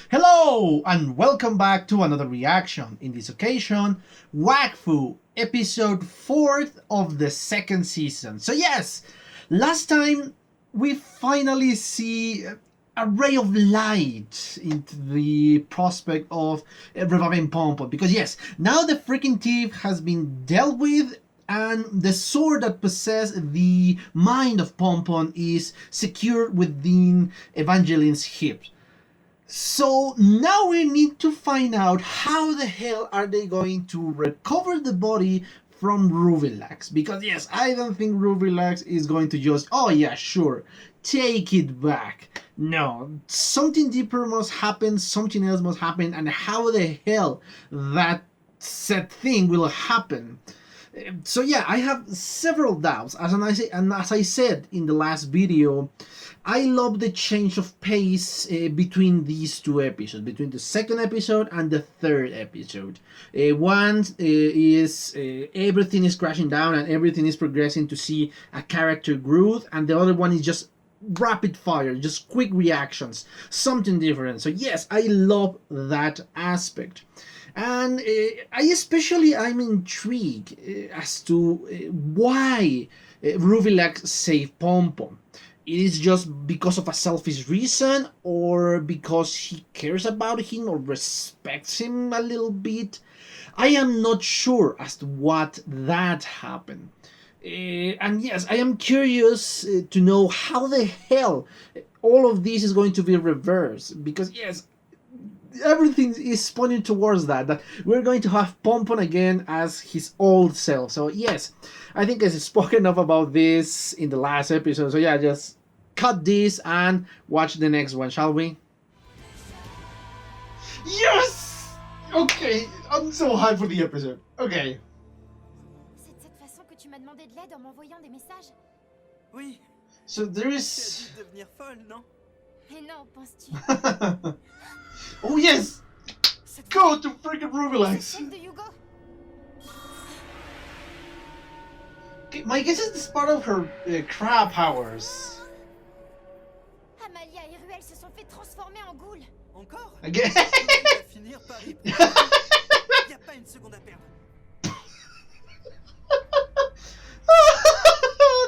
Hello and welcome back to another reaction. In this occasion, Wakfu episode 4th of the second season. So yes, last time we finally see a ray of light into the prospect of reviving Pompon. Because yes, now the freaking thief has been dealt with and the sword that possessed the mind of Pompon is secured within Evangeline's hip. So now we need to find out how the hell are they going to recover the body from Rubilax. Because yes, I don't think Rubilax is going to just, oh yeah, sure, take it back. No, something deeper must happen, something else must happen, and how the hell that said thing will happen. So yeah, I have several doubts. As I said in the last video, I love the change of pace between these two episodes, between the second episode and the third episode. One is everything is crashing down and everything is progressing to see a character growth, and the other one is just rapid fire, just quick reactions, something different. So yes, I love that aspect. And I'm intrigued as to why Rubilax saved Pompon. It is just because of a selfish reason, or because he cares about him or respects him a little bit. I am not sure as to what that happened. And yes, I am curious to know how the hell all of this is going to be reversed. Because yes, everything is pointing towards that we're going to have Pompon again as his old self. So yes, I think I spoke enough about this in the last episode. So yeah, just cut this and watch the next one, shall we? Yes! Okay, I'm so hyped for the episode. Okay. C'est de cette façon que tu m'as demandé de l'aide en m'envoyant des messages? Oui. So there is... Tu as dû devenir folle, non? Mais non, penses-tu? Oh yes! Go to freaking Rubilax! Celle de Hugo? Okay, my guess is this part of her crab powers. Amalia et Ruel se sont fait transformer en goule. Encore? Again? Tu vas finir par y penser. Y a pas une seconde à perdre.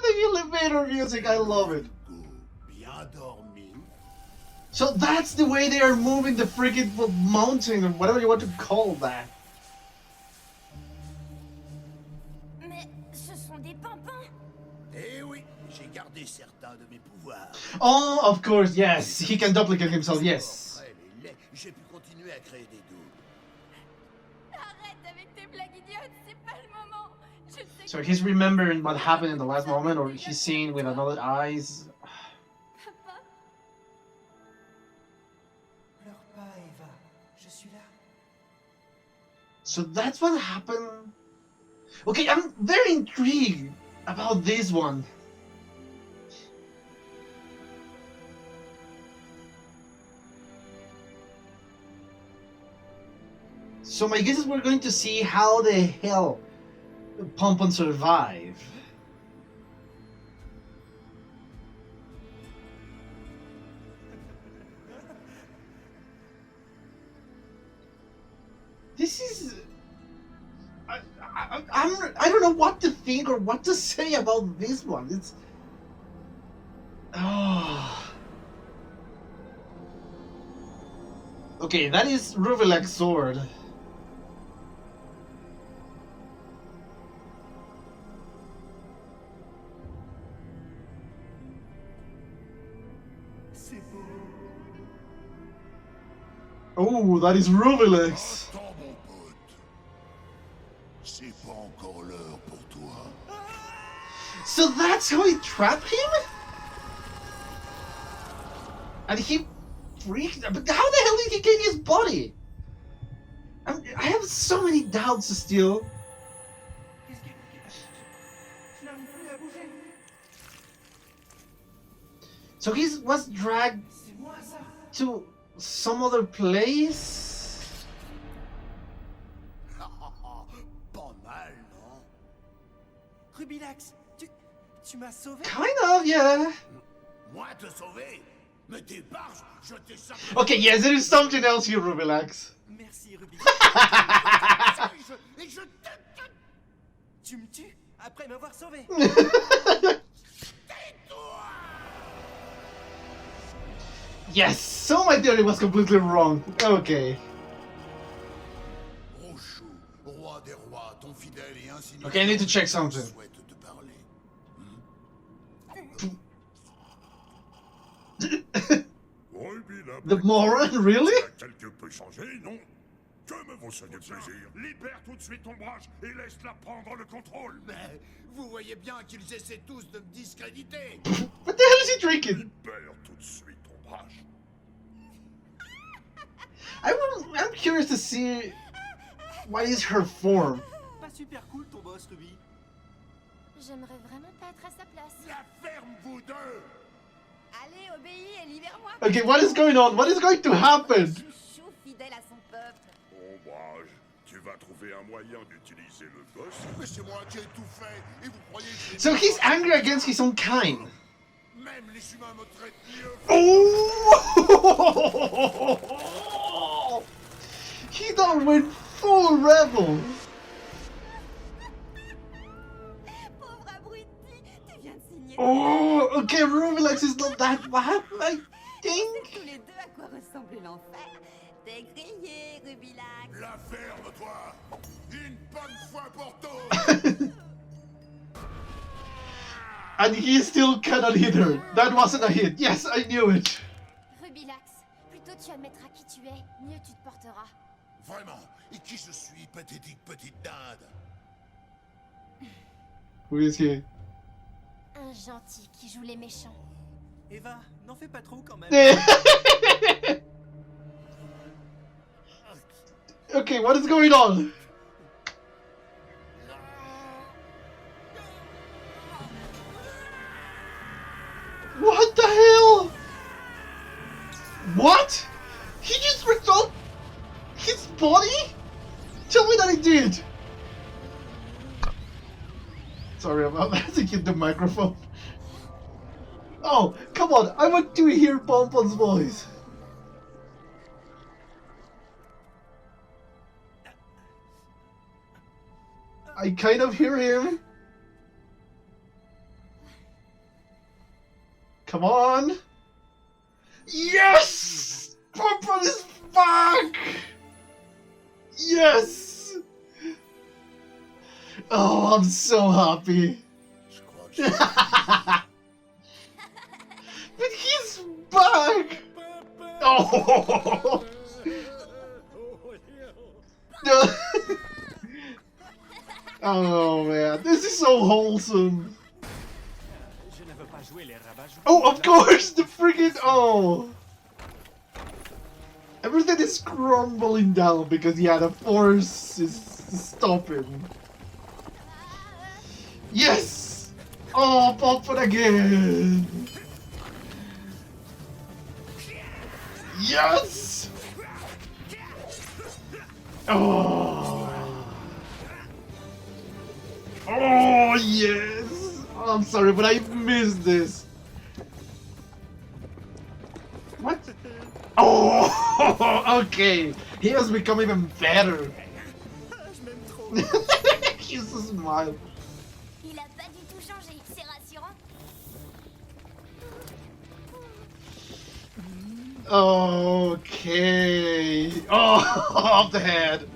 The elevator music, I love it. So that's the way they are moving the freaking mountain, or whatever you want to call that. Mais ce sont des pimpins. Eh oui, j'ai gardé certains de mes pouvoirs. Oh, of course, yes. He can duplicate himself, yes. Après les laits, j'ai pu continuer à créer des doubles. Arrête avec tes blagues idiotes, c'est pas le moment. Je sais So que- he's remembering what happened in the last moment, or he's seeing with another eyes. Papa, Pleure pas, Eva. Je suis là. So that's what happened. Okay, I'm very intrigued about this one. So my guess is we're going to see how the hell Pompon survive. This is... I don't know what to think or what to say about this one. It's... Oh. Okay, that is Rubilax's sword. C'est beau. Oh, that is Rubilax. Attends, mon pote. C'est pas encore l'heure pour toi. So that's how he trapped him? And he freaked... But how the hell did he get his body? I have so many doubts still. Qu'est-ce que... Je n'arrive plus à bouger. So he was dragged C'est moi, ça. to some other place? Pas mal, non? Rubilax, tu m'as sauvé? Kind of, yeah. Moi te sauver? Mais tes barges, je t'ai sacré. Okay, yes, there is something else here, Rubilax. Merci, Ruby. Et je Tu me tues après m'avoir sauvé. Yes, so my theory was completely wrong. Okay. Rochou, roi des rois, ton fidèle et insignifiant. Okay, I need to check something. Souhaite te parler. The moron, really? Quelque peu changé, non? Que me vaut ce déplaisir? Libère tout de suite ton brage et laisse-la prendre le contrôle. Mais vous voyez bien qu'ils essaient tous de me discréditer. What the hell is he drinking? Libère tout de suite ton brage. I'm curious to see what is her form. Pas super cool ton boss, Ruby. J'aimerais vraiment pas être à sa place. La ferme, vous deux! Allez, obéis et libère-moi. Okay, what is going on? What is going to happen? Chouchou fidèle à son peuple. Oh, brage, tu vas trouver un moyen d'utiliser le gosse. Mais c'est moi qui ai tout fait, et vous croyez que... So he's angry against his own kind. Même les humains me traitent mieux. Oh! He done went full rebel. Pauvre abruti, tu viens de signer. Oh, okay, Rubilax is not that bad, I think. Tous les deux à quoi ressemble l'enfer. T'es grillé, Rubilax. La ferme, toi! Une bonne fois pour toutes! And he still cannot hit her. That wasn't a hit. Yes, I knew it. Rubilax, plus tôt tu admettras qui tu es, mieux tu te porteras. Vraiment, et qui je suis, pathétique petite dinde? Who is he? Un gentil qui joue les méchants. Eva, n'en fais pas trop quand même. Okay, what is going on? What the hell? What? He just ripped off his body? Tell me that he did. Sorry about that. I hit the microphone. Oh, come on. I want to hear Pompon's voice. I kind of hear him. Come on. Yes! Pompon is back! Yes! Oh, I'm so happy. Je crois que But he's back! Oh! No. Oh man, this is so wholesome. Je ne veux pas jouer les rabat-joie. Oh, of course, the freaking oh! Everything is crumbling down because yeah, the force is stopping. Yes! Oh, Pompon again! Yes! Oh! Oh, yes! Oh, I'm sorry, but I missed this. What? Oh, okay. He has become even better. He's a smile. Il a pas du tout changé, c'est rassurant. Okay. Oh, off the head.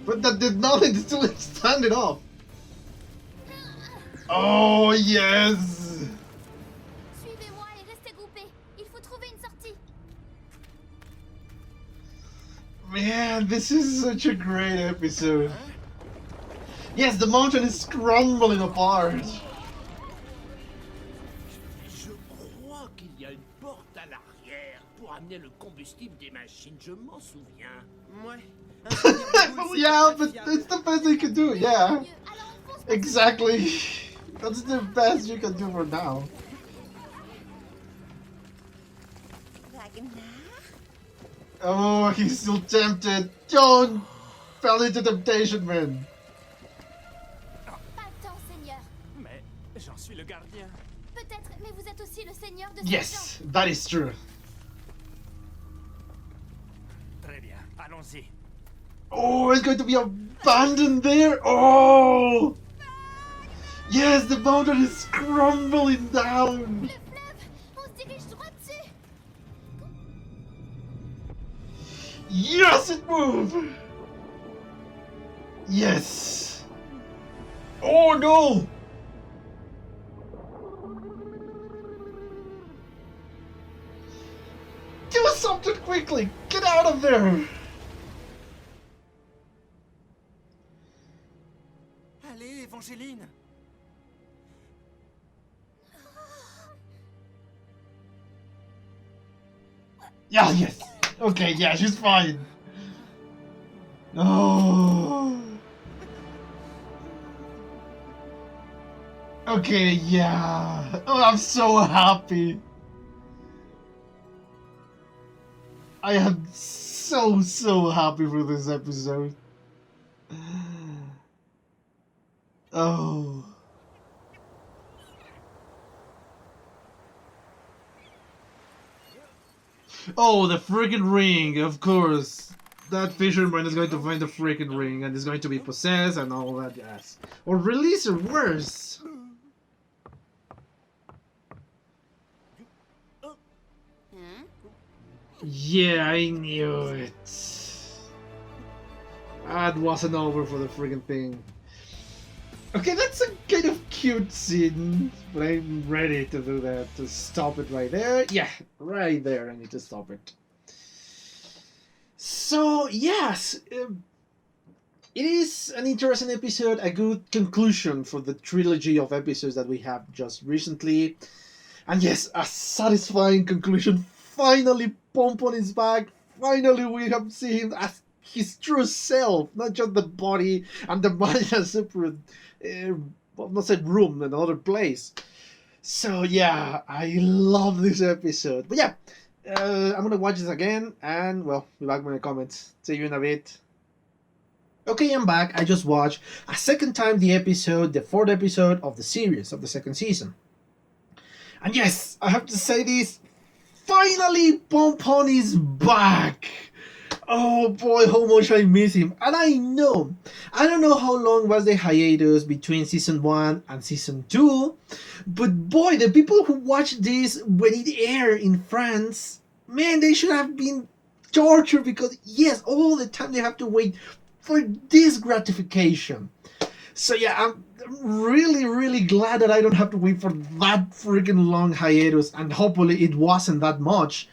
But that did nothing to still stand it off. Oh, yes. Suivez-moi et restez groupés. Il faut trouver une sortie. Man, this is such a great episode. Yes, the mountain is crumbling apart. Je crois qu'il y a une porte à l'arrière pour amener le combustible des machines, je m'en souviens. Ouais. Yeah, but it's the best they could do, yeah. Mieux, alors on fonce. Exactly. That's the best you can do for now. Ragnar. Oh, he's still tempted. Don't fell into temptation, man. Pas de temps, Seigneur. Mais j'en suis le gardien. Peut êtes aussi le seigneur de ce Yes, that is true. Très bien, allons-y. Oh, it's going to be abandoned there. Oh, yes, the mountain is crumbling down. Le fleuve, on se dirige droit dessus. Yes, it moved. Yes. Oh no. Do something quickly. Get out of there. Allez, Evangeline. Yeah, yes. Okay, yeah, she's fine. Oh. Okay, yeah. Oh, I'm so happy. I am so happy for this episode. Oh. Oh, the freaking ring, of course. That fisherman is going to find the freaking ring and is going to be possessed and all that, yes. Or release or worse. Yeah, I knew it. That wasn't over for the freaking thing. Okay, that's a kind of cute scene, but I'm ready to do that, to stop it right there. Yeah, right there, I need to stop it. So, yes, it is an interesting episode, a good conclusion for the trilogy of episodes that we have just recently. And yes, a satisfying conclusion. Finally, Pinpin is back. Finally, we have seen him as his true self, not just the body and the mind as separate, not said room, another place. So yeah, I love this episode. But yeah, I'm gonna watch this again, and well, be back with the comments. See you in a bit. Okay, I'm back. I just watched a second time the fourth episode of the series of the second season. And yes, I have to say this. Finally, Pinpin is back. Oh boy, how much I miss him. And I don't know how long was the hiatus between season 1 and season 2, but boy, the people who watched this when it aired in France, man, they should have been tortured because yes, all the time they have to wait for this gratification. So yeah, I'm really glad that I don't have to wait for that freaking long hiatus, and hopefully it wasn't that much.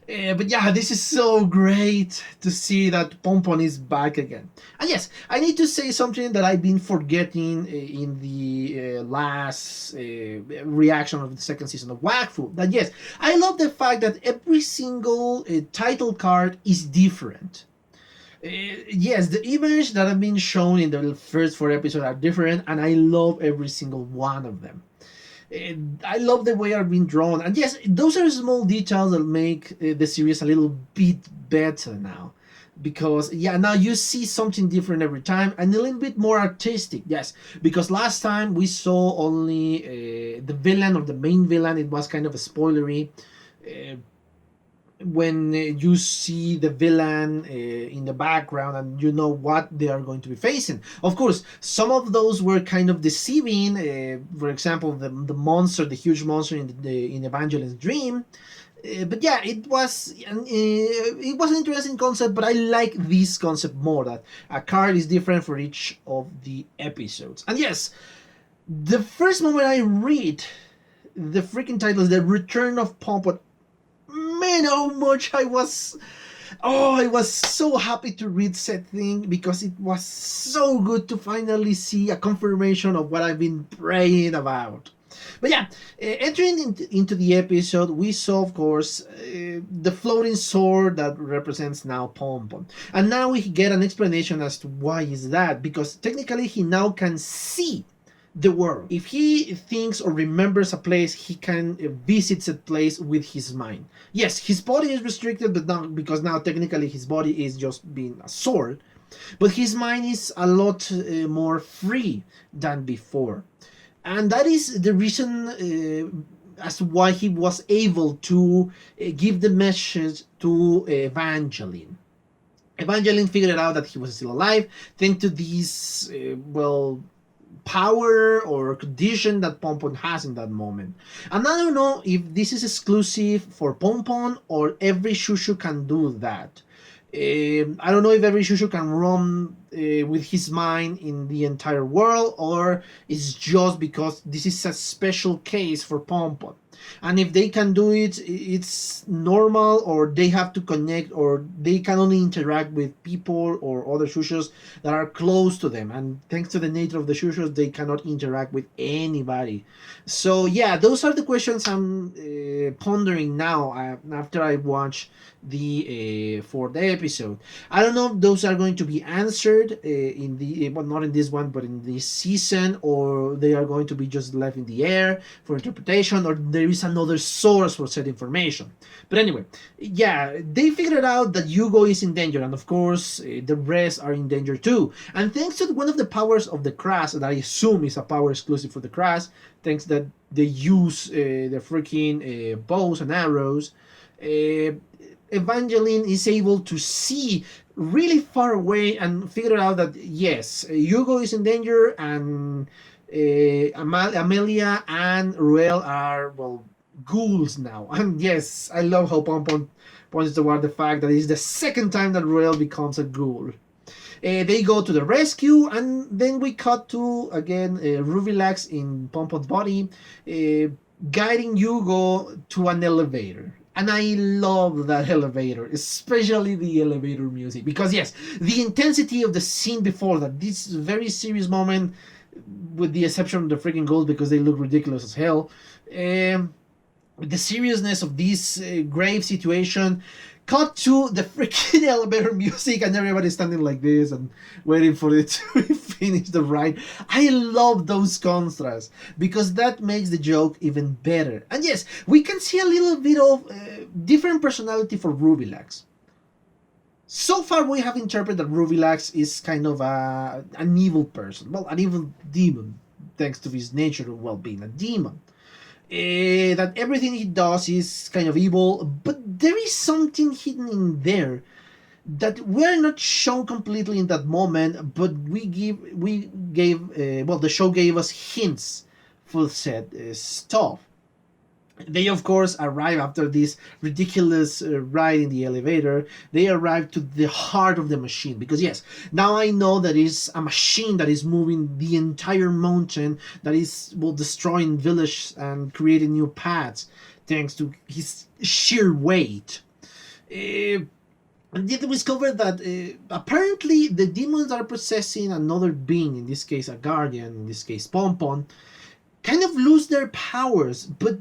But yeah, this is so great to see that Pinpin is back again. And yes, I need to say something that I've been forgetting in the last reaction of the second season of Wakfu. That yes, I love the fact that every single title card is different. Yes, the image that have been shown in the first 4 episodes are different, and I love every single one of them. I love the way they're being drawn, and yes, those are small details that make the series a little bit better now. Because yeah, now you see something different every time and a little bit more artistic. Yes, because last time we saw only the villain or the main villain. It was kind of a spoilery. When you see the villain in the background and you know what they are going to be facing. Of course, some of those were kind of deceiving. For example, the monster, the huge monster in Evangeline's dream. But yeah, it was an interesting concept, but I like this concept more, that a card is different for each of the episodes. And yes, the first moment I read the freaking title is The Return of Pinpin. Man, how much I was so happy to read said thing, because it was so good to finally see a confirmation of what I've been praying about. But yeah, entering into the episode, we saw, of course, the floating sword that represents now Pinpin. And now we get an explanation as to why is that, because technically he now can see the world. If he thinks or remembers a place, he can visit that place with his mind. Yes, his body is restricted, but now, because now technically his body is just being a sword, but his mind is a lot more free than before. And that is the reason as to why he was able to give the message to Evangeline. Evangeline figured out that he was still alive thanks to this, power or condition that Pompon has in that moment. And I don't know if this is exclusive for Pompon or every Shushu can do that. I don't know if every Shushu can run with his mind in the entire world, or it's just because this is a special case for Pompon. And if they can do it, it's normal, or they have to connect, or they can only interact with people or other Shushus that are close to them. And thanks to the nature of the Shushus, they cannot interact with anybody. So yeah, those are the questions I'm pondering now after I watch the fourth episode. I don't know if those are going to be answered in the well, not in this one, but in this season, or they are going to be just left in the air for interpretation, or there is another source for said information. But anyway, yeah, they figured out that Hugo is in danger, and of course the rest are in danger too. And thanks to one of the powers of the Crass, that I assume is a power exclusive for the Crass, thanks that they use the freaking bows and arrows, Evangeline is able to see really far away and figure out that yes, Hugo is in danger, and Amelia and Ruel are, well, ghouls now. And yes, I love how Pompon points toward the fact that it's the second time that Ruel becomes a ghoul. They go to the rescue, and then we cut to, again, Rubilax in Pompon's body, guiding Hugo to an elevator. And I love that elevator, especially the elevator music. Because yes, the intensity of the scene before that, this very serious moment, with the exception of the freaking ghouls because they look ridiculous as hell, the seriousness of this grave situation, cut to the freaking elevator music and everybody standing like this and waiting for it to finish the ride. I love those contrasts because that makes the joke even better. And yes, we can see a little bit of different personality for Rubilax. So far we have interpreted that Rubilax is kind of an evil person. Well, an evil demon, thanks to his nature of, well, being a demon. That everything he does is kind of evil, but there is something hidden in there that we're not shown completely in that moment, but the show gave us hints for said stuff. They, of course, arrive after this ridiculous ride in the elevator. They arrive to the heart of the machine. Because, yes, now I know that it's a machine that is moving the entire mountain, that is, well, destroying villages and creating new paths, thanks to his sheer weight. And yet we discover that apparently the demons are possessing another being, in this case a guardian, in this case Pompon, kind of lose their powers, but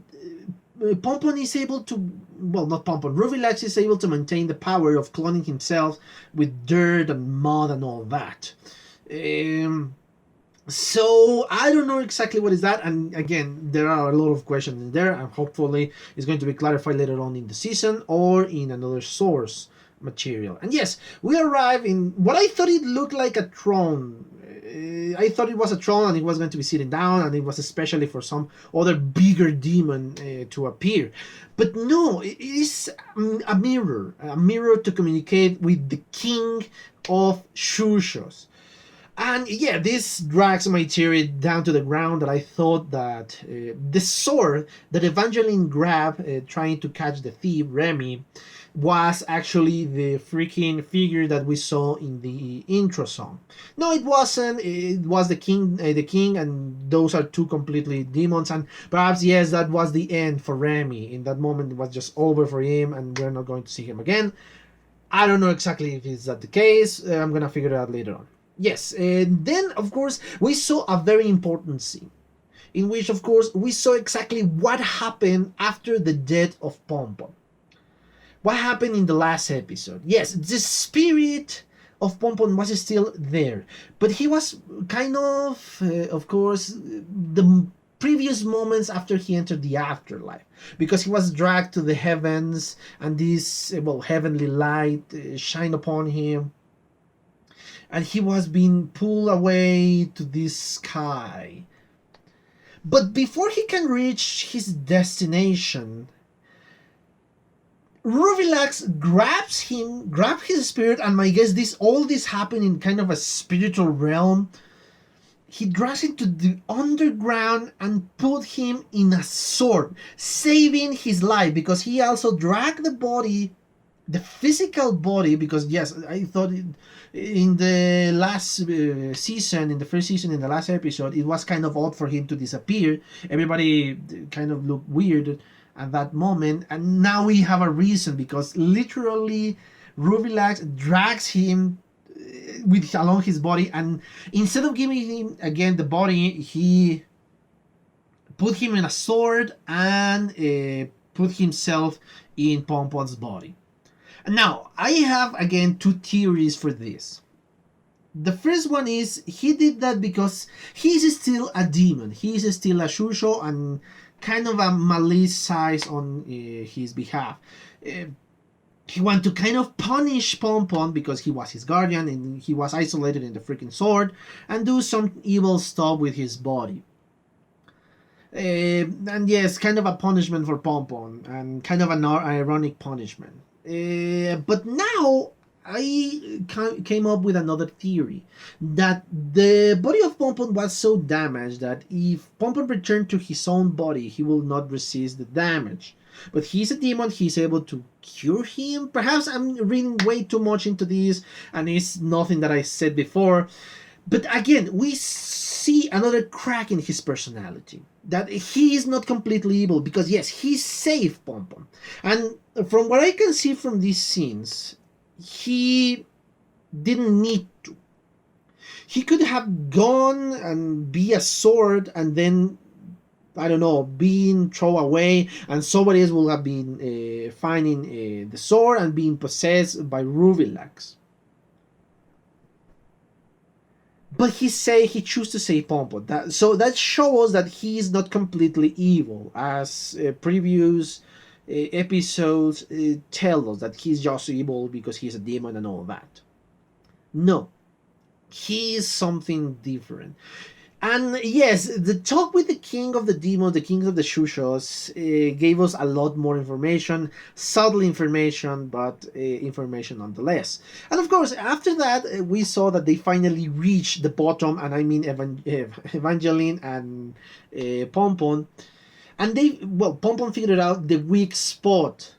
Pompon is able to, well, not Pompon, Rubilax is able to maintain the power of cloning himself with dirt and mud and all that. So I don't know exactly what is that, and again, there are a lot of questions in there, and hopefully it's going to be clarified later on in the season or in another source material. And yes, we arrive in what I thought it looked like a throne. I thought it was a throne and it was going to be sitting down, and it was especially for some other bigger demon to appear. But no, it is a mirror to communicate with the king of Shushos. And yeah, this drags my theory down to the ground, that I thought that the sword that Evangeline grabbed trying to catch the thief, Remy, was actually the freaking figure that we saw in the intro song. No, it wasn't. It was the king, and those are two completely demons. And perhaps, yes, that was the end for Remy. In that moment, it was just over for him, and we're not going to see him again. I don't know exactly if is that the case. I'm gonna figure it out later on. Yes, and then, of course, we saw a very important scene, in which, of course, we saw exactly what happened after the death of Pompon. What happened in the last episode? Yes, the spirit of Pompon was still there, but he was kind of course, the previous moments after he entered the afterlife, because he was dragged to the heavens, and this, heavenly light shine upon him, and he was being pulled away to this sky. But before he can reach his destination, Ruvilax grabs his spirit, and I guess all this happened in kind of a spiritual realm. He drags him to the underground and put him in a sword, saving his life, because he also dragged the body, the physical body, because yes, I thought in the last season, in the first season, in the last episode, it was kind of odd for him to disappear. Everybody kind of looked weird at that moment, and now we have a reason, because literally Ruvilax drags him with along his body, and instead of giving him again the body, he put him in a sword and put himself in Pompon's body. Now I have again two theories for this. The first one is he did that because he's still a demon, he's still a Shusho, and kind of a malice size on his behalf. He wanted to kind of punish Pompon because he was his guardian and he was isolated in the freaking sword, and do some evil stuff with his body. And yes, kind of a punishment for Pompon, and kind of an ironic punishment. But now I came up with another theory, that the body of Pompon was so damaged that if Pompon returned to his own body, he will not resist the damage. But he's a demon, he's able to cure him. Perhaps I'm reading way too much into this, and it's nothing that I said before. But again, we see another crack in his personality, that he is not completely evil, because yes, he saved Pompon. And from what I can see from these scenes, he didn't need to. He could have gone and be a sword, and then, I don't know, being thrown away, and somebody else will have been finding the sword and being possessed by Ruvilax. But he chose to say Pompon. So that shows that he is not completely evil, as previous episodes tell us that he's just evil because he's a demon and all that. No, he is something different. And yes, the talk with the king of the demons, the king of the Shushos, gave us a lot more information, subtle information, but information nonetheless. And of course, after that, we saw that they finally reached the bottom, and I mean Evangeline and Pompon. And Pompon figured out the weak spot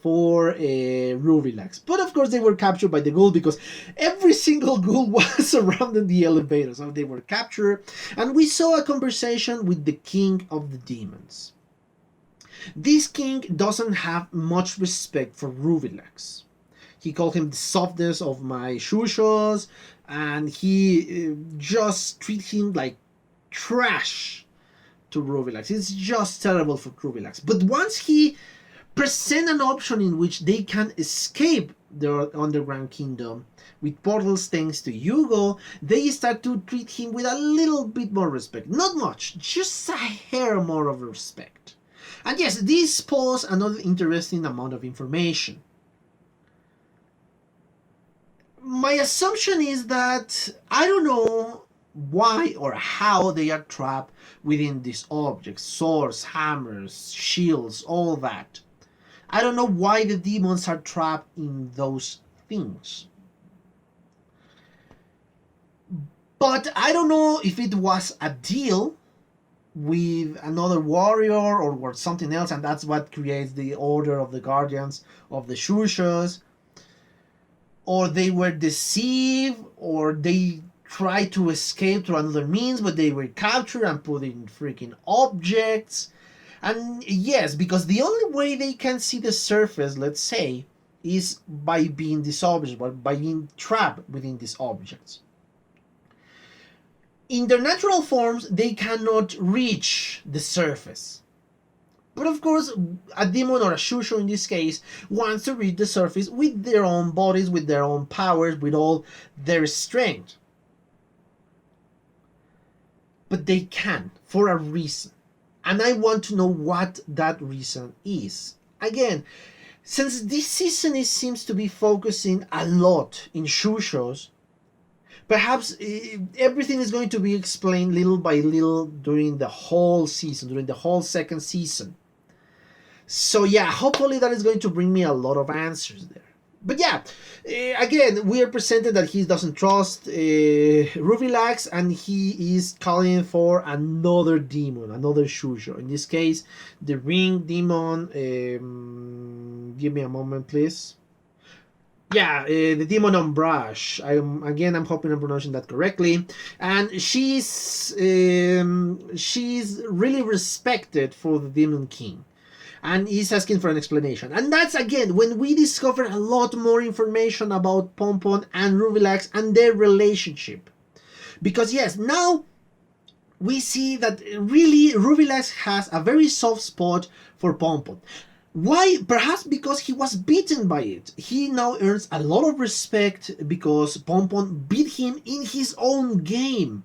for Ruvilax. But of course they were captured by the ghoul, because every single ghoul was surrounding the elevator. So they were captured, and we saw a conversation with the king of the demons. This king doesn't have much respect for Ruvilax. He called him the softness of my Shushos, and he just treat him like trash to Ruvilax. It's just terrible for Ruvilax. But once he present an option in which they can escape their underground kingdom with portals thanks to Hugo, they start to treat him with a little bit more respect. Not much, just a hair more of respect. And yes, this poses another interesting amount of information. My assumption is that I don't know why or how they are trapped within these objects, swords, hammers, shields, all that. I don't know why the demons are trapped in those things. But I don't know if it was a deal with another warrior or something else, and that's what creates the order of the guardians of the Shushas. Or they were deceived, or they tried to escape through another means, but they were captured and put in freaking objects. And yes, because the only way they can see the surface, let's say, is by being these objects, by being trapped within these objects. In their natural forms, they cannot reach the surface. But of course, a demon or a Shusho in this case wants to reach the surface with their own bodies, with their own powers, with all their strength. But they can, for a reason. And I want to know what that reason is. Again, since this season seems to be focusing a lot in Shushos, perhaps everything is going to be explained little by little during the whole season, during the whole second season. So yeah, hopefully that is going to bring me a lot of answers there. But yeah, again, we are presented that he doesn't trust Ruvilax, and he is calling for another demon, another Shusho. In this case, the ring demon. Give me a moment, please. Yeah, the demon Ombrage. I'm hoping I'm pronouncing that correctly. And she's really respected for the Demon King, and he's asking for an explanation. And that's again when we discover a lot more information about Pinpin and Ruvilax and their relationship. Because yes, now we see that really Ruvilax has a very soft spot for Pinpin. Why? Perhaps because he was beaten by it. He now earns a lot of respect because Pinpin beat him in his own game.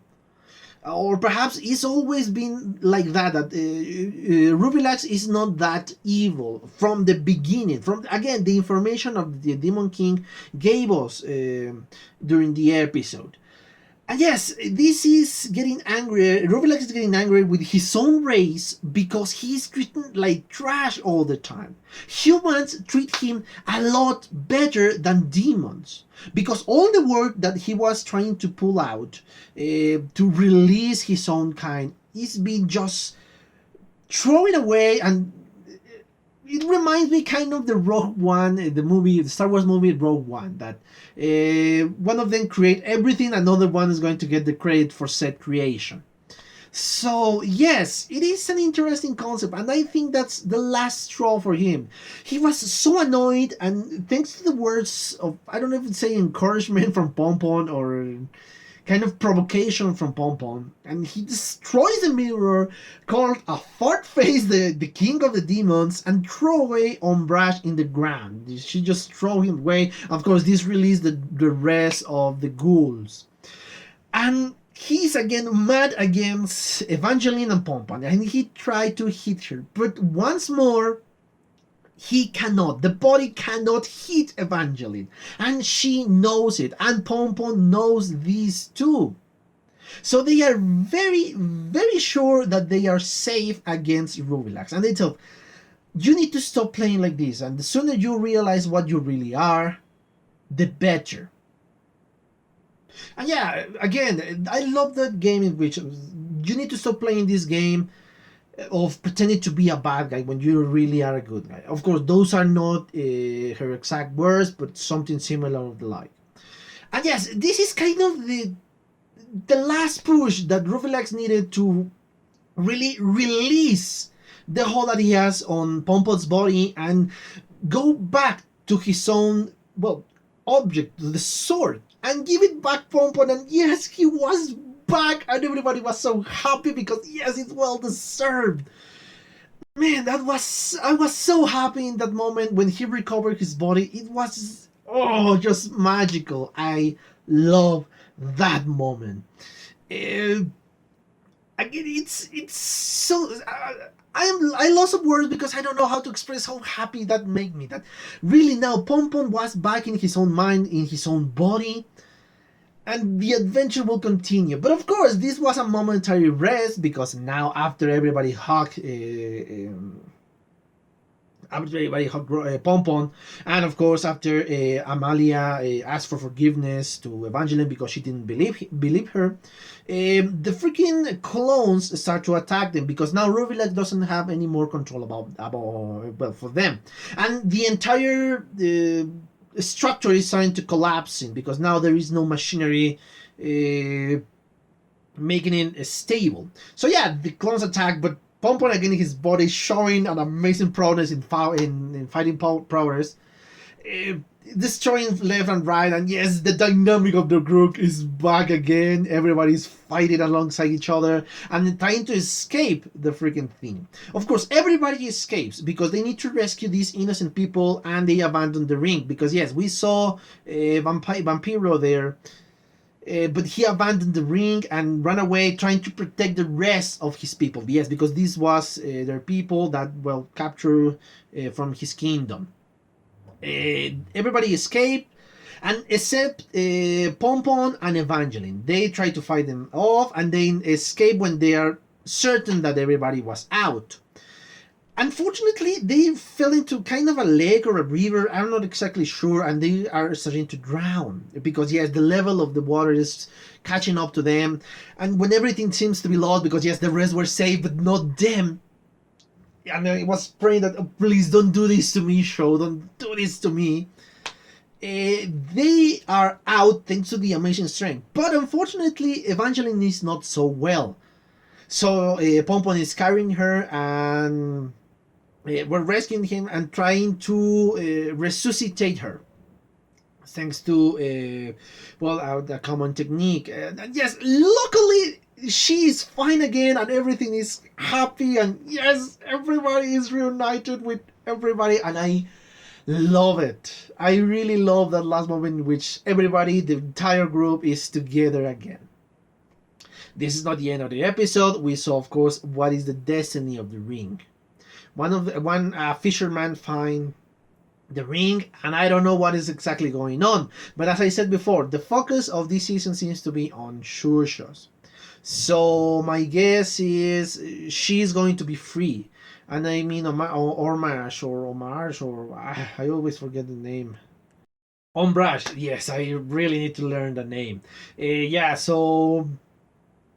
Or perhaps it's always been like that, that Ruvilax is not that evil from the beginning. From, again, the information of the Demon King gave us during the episode. And yes, this is getting angry. Ruvilax is getting angry with his own race because he's treated like trash all the time. Humans treat him a lot better than demons, because all the work that he was trying to pull out to release his own kind is being just thrown away. And it reminds me kind of the Rogue One, the movie, the Star Wars movie Rogue One, that one of them create everything, another one is going to get the credit for said creation. So yes, it is an interesting concept, and I think that's the last straw for him. He was so annoyed, and thanks to the words of, I don't know if it's say encouragement from Pinpin or kind of provocation from Pinpin, and he destroys the mirror, called a fart face the king of the demons, and throw away Ombrage in the ground. She just throw him away. Of course, this released the rest of the ghouls. And he's again mad against Evangeline and Pinpin, and he tried to hit her, but once more, he cannot. The body cannot hit Evangeline, and she knows it, and Pinpin knows these too. So they are very, very sure that they are safe against Ruvilax, and they tell, you need to stop playing like this, and the sooner you realize what you really are, the better. And yeah, again, I love that game in which you need to stop playing this game of pretending to be a bad guy when you really are a good guy. Of course, those are not her exact words, but something similar of the like. And yes, this is kind of the last push that Ruvilax needed to really release the hold that he has on Pinpin's body and go back to his own, well, object, the sword, and give it back Pinpin. And yes, he was back, and everybody was so happy because yes, it's well deserved. Man, I was so happy in that moment when he recovered his body. It was just magical. I love that moment. Again, it's so. I lost some words because I don't know how to express how happy that made me. That really now Pinpin was back in his own mind, in his own body, and the adventure will continue. But of course, this was a momentary rest because now after everybody hugged Pinpin, and of course after Amalia asked for forgiveness to Evangeline because she didn't believe her, the freaking clones start to attack them because now Ruvilax doesn't have any more control about for them, and the entire structure is starting to collapse because now there is no machinery making it stable. So yeah, the clones attack, but Pinpin again, his body showing an amazing prowess in fighting prowess, destroying left and right, and yes, the dynamic of the group is back again. Everybody's fighting alongside each other and trying to escape the freaking thing. Of course, everybody escapes because they need to rescue these innocent people, and they abandon the ring because yes, we saw Vampiro there. But he abandoned the ring and ran away, trying to protect the rest of his people. Yes, because this was their people that were captured from his kingdom. Everybody escaped, And except Pompon and Evangeline, they try to fight them off and they escape when they are certain that everybody was out. Unfortunately, they fell into kind of a lake or a river. I'm not exactly sure, and they are starting to drown because yes, the level of the water is catching up to them. And when everything seems to be lost, because yes, the rest were safe, but not them. And I was praying that, oh, please don't do this to me, show, don't do this to me. They are out thanks to the amazing strength, but unfortunately, Evangeline is not so well. So Pompon is carrying her and we're rescuing him and trying to resuscitate her thanks to the common technique. Yes, luckily she is fine again and everything is happy, and yes, everybody is reunited with everybody, and I love it. I really love that last moment in which everybody, the entire group, is together again. This is not the end of the episode. We saw, of course, what is the destiny of the ring. One fisherman find the ring, and I don't know what is exactly going on. But as I said before, the focus of this season seems to be on Shurshos. So my guess is she's going to be free. And I mean Omage, or I always forget the name. Ombrage, yes, I really need to learn the name. Yeah, so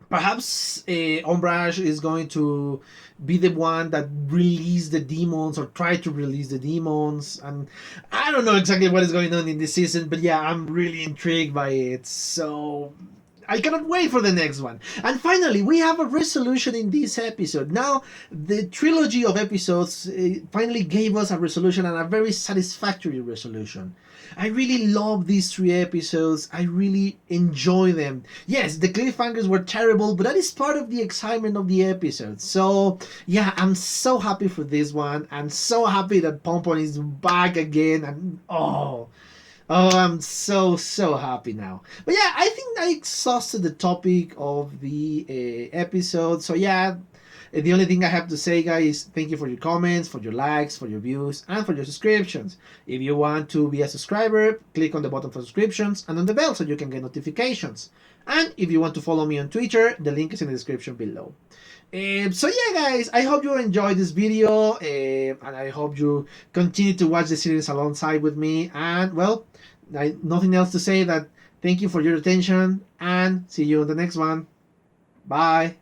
perhaps Ombrage is going to be the one that release the demons or try to release the demons, and I don't know exactly what is going on in this season, but yeah, I'm really intrigued by it, so I cannot wait for the next one. And finally, we have a resolution in this episode. Now, the trilogy of episodes finally gave us a resolution, and a very satisfactory resolution. I really love these 3 episodes. I really enjoy them. Yes, the cliffhangers were terrible, but that is part of the excitement of the episode. So, yeah, I'm so happy for this one. I'm so happy that Pompon is back again, and I'm so happy now. But yeah, I think I exhausted the topic of the episode. So yeah, the only thing I have to say, guys, thank you for your comments, for your likes, for your views, and for your subscriptions. If you want to be a subscriber, click on the button for subscriptions and on the bell so you can get notifications. And if you want to follow me on Twitter, the link is in the description below. So yeah, guys, I hope you enjoyed this video, and I hope you continue to watch the series alongside with me. And well, nothing else to say that thank you for your attention, and see you on the next one. Bye.